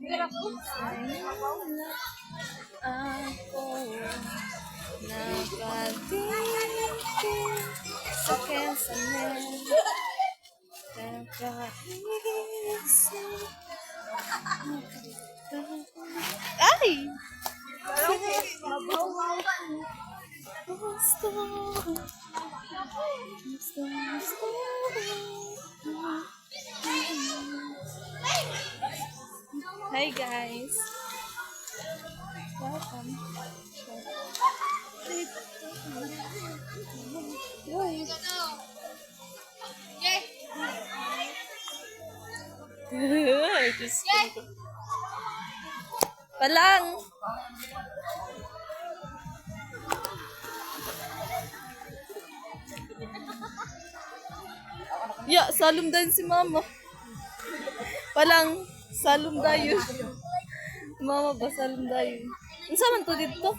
Ako nakatitig sa kesamen. Nakaisip. Ay! Gusto. Gusto. Hi guys. Welcome. Wait. Ay, Diyos ko. Palang. Ya, salum din si mama. Palang, salum dayon. Mama ba salum dayon? Ano man to dito?